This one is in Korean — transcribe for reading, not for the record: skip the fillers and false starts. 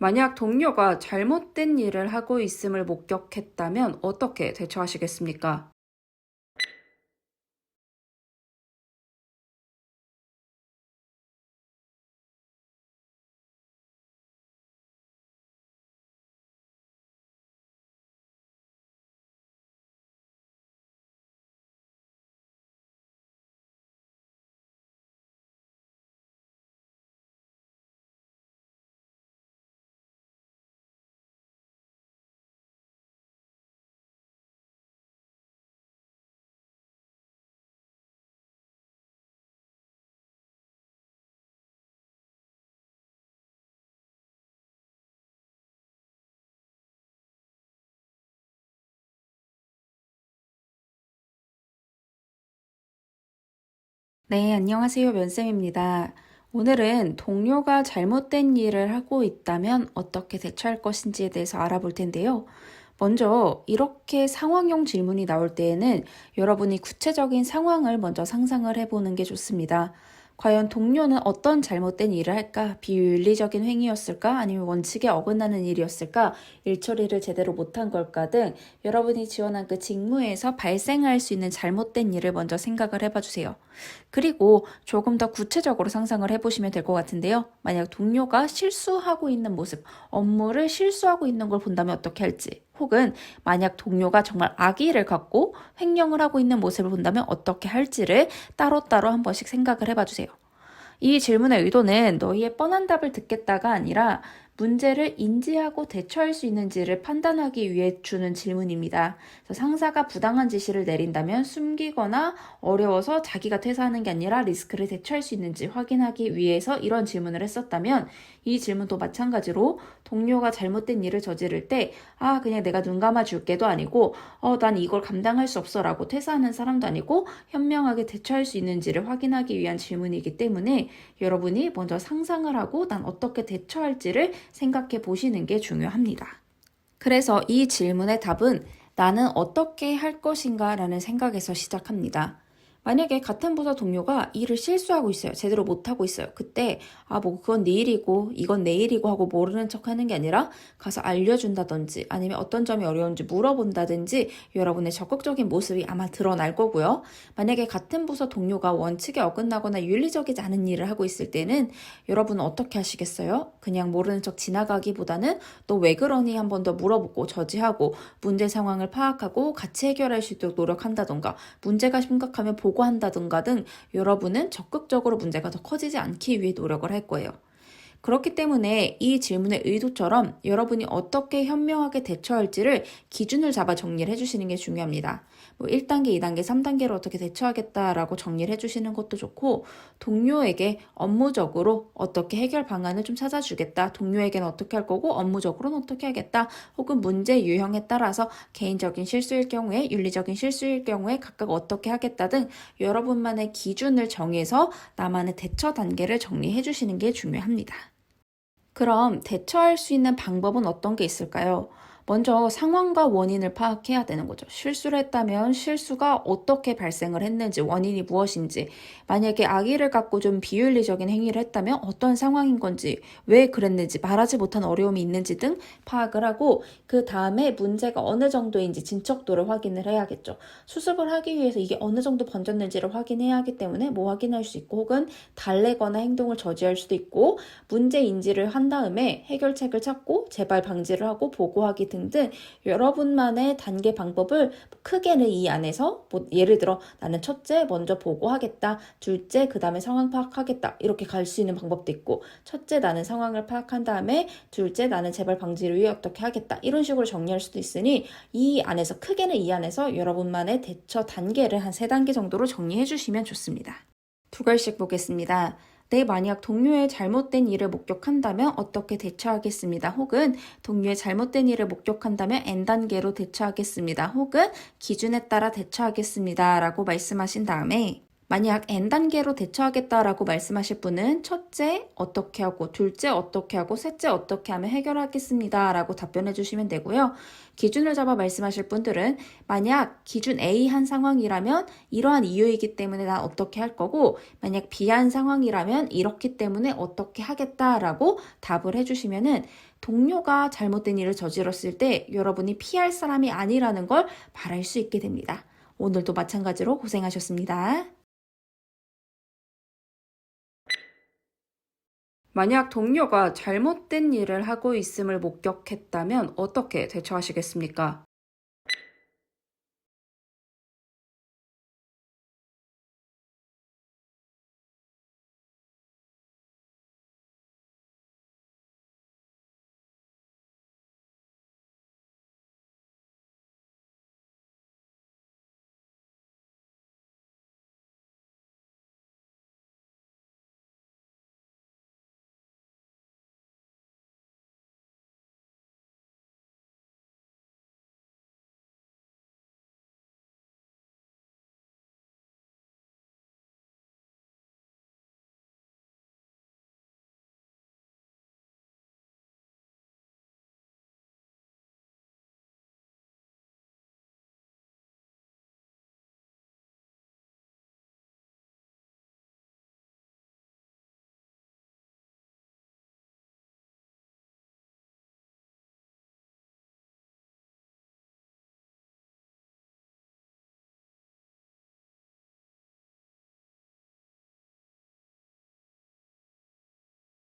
만약 동료가 잘못된 일을 하고 있음을 목격했다면 어떻게 대처하시겠습니까? 네, 안녕하세요. 면쌤입니다. 오늘은 동료가 잘못된 일을 하고 있다면 어떻게 대처할 것인지에 대해서 알아볼 텐데요. 먼저 이렇게 상황형 질문이 나올 때에는 여러분이 구체적인 상황을 먼저 상상을 해보는 게 좋습니다. 과연 동료는 어떤 잘못된 일을 할까? 비윤리적인 행위였을까? 아니면 원칙에 어긋나는 일이었을까? 일 처리를 제대로 못한 걸까 등 여러분이 지원한 그 직무에서 발생할 수 있는 잘못된 일을 먼저 생각을 해봐 주세요. 그리고 조금 더 구체적으로 상상을 해보시면 될 것 같은데요. 만약 동료가 실수하고 있는 모습, 업무를 실수하고 있는 걸 본다면 어떻게 할지, 혹은 만약 동료가 정말 악의를 갖고 횡령을 하고 있는 모습을 본다면 어떻게 할지를 따로따로 한 번씩 생각을 해봐 주세요. 이 질문의 의도는 너희의 뻔한 답을 듣겠다가 아니라 문제를 인지하고 대처할 수 있는지를 판단하기 위해 주는 질문입니다. 그래서 상사가 부당한 지시를 내린다면 숨기거나 어려워서 자기가 퇴사하는 게 아니라 리스크를 대처할 수 있는지 확인하기 위해서 이런 질문을 했었다면, 이 질문도 마찬가지로 동료가 잘못된 일을 저지를 때 그냥 내가 눈 감아 줄게도 아니고 난 이걸 감당할 수 없어 라고 퇴사하는 사람도 아니고 현명하게 대처할 수 있는지를 확인하기 위한 질문이기 때문에 여러분이 먼저 상상을 하고 난 어떻게 대처할지를 생각해 보시는 게 중요합니다. 그래서 이 질문의 답은 나는 어떻게 할 것인가 라는 생각에서 시작합니다. 만약에 같은 부서 동료가 일을 실수하고 있어요. 제대로 못하고 있어요. 그때 그건 네 일이고 이건 내 일이고 하고 모르는 척 하는 게 아니라 가서 알려준다든지 아니면 어떤 점이 어려운지 물어본다든지 여러분의 적극적인 모습이 아마 드러날 거고요. 만약에 같은 부서 동료가 원칙에 어긋나거나 윤리적이지 않은 일을 하고 있을 때는 여러분은 어떻게 하시겠어요? 그냥 모르는 척 지나가기보다는 너 왜 그러니 한 번 더 물어보고 저지하고 문제 상황을 파악하고 같이 해결할 수 있도록 노력한다던가, 문제가 심각하면 보고한다든가 등 여러분은 적극적으로 문제가 더 커지지 않기 위해 노력을 할 거예요. 그렇기 때문에 이 질문의 의도처럼 여러분이 어떻게 현명하게 대처할지를 기준을 잡아 정리를 해주시는 게 중요합니다. 1단계, 2단계, 3단계로 어떻게 대처하겠다라고 정리를 해주시는 것도 좋고, 동료에게 업무적으로 어떻게 해결 방안을 좀 찾아주겠다, 동료에게는 어떻게 할 거고 업무적으로는 어떻게 하겠다, 혹은 문제 유형에 따라서 개인적인 실수일 경우에 윤리적인 실수일 경우에 각각 어떻게 하겠다 등 여러분만의 기준을 정해서 나만의 대처 단계를 정리해 주시는 게 중요합니다. 그럼 대처할 수 있는 방법은 어떤 게 있을까요? 먼저 상황과 원인을 파악해야 되는 거죠. 실수를 했다면 실수가 어떻게 발생을 했는지, 원인이 무엇인지, 만약에 악의를 갖고 좀 비윤리적인 행위를 했다면 어떤 상황인 건지, 왜 그랬는지, 말하지 못한 어려움이 있는지 등 파악을 하고, 그 다음에 문제가 어느 정도인지 진척도를 확인을 해야겠죠. 수습을 하기 위해서 이게 어느 정도 번졌는지를 확인해야 하기 때문에 확인할 수 있고, 혹은 달래거나 행동을 저지할 수도 있고, 문제 인지를 한 다음에 해결책을 찾고 재발 방지를 하고 보고하기 등등 여러분만의 단계 방법을 크게는 이 안에서 예를 들어 나는 첫째 먼저 보고하겠다, 둘째 그 다음에 상황 파악하겠다, 이렇게 갈 수 있는 방법도 있고, 첫째 나는 상황을 파악한 다음에 둘째 나는 재발 방지를 위해 어떻게 하겠다, 이런 식으로 정리할 수도 있으니 이 안에서 크게는 이 안에서 여러분만의 대처 단계를 한 3단계 정도로 정리해 주시면 좋습니다. 두 글씩 보겠습니다. 내 만약 동료의 잘못된 일을 목격한다면 어떻게 대처하겠습니다. 혹은 동료의 잘못된 일을 목격한다면 N단계로 대처하겠습니다. 혹은 기준에 따라 대처하겠습니다. 라고 말씀하신 다음에 만약 N단계로 대처하겠다라고 말씀하실 분은 첫째 어떻게 하고, 둘째 어떻게 하고, 셋째 어떻게 하면 해결하겠습니다 라고 답변해 주시면 되고요. 기준을 잡아 말씀하실 분들은 만약 기준 A 한 상황이라면 이러한 이유이기 때문에 난 어떻게 할 거고, 만약 B 한 상황이라면 이렇기 때문에 어떻게 하겠다라고 답을 해주시면은 동료가 잘못된 일을 저질렀을 때 여러분이 피할 사람이 아니라는 걸 말할 수 있게 됩니다. 오늘도 마찬가지로 고생하셨습니다. 만약 동료가 잘못된 일을 하고 있음을 목격했다면 어떻게 대처하시겠습니까?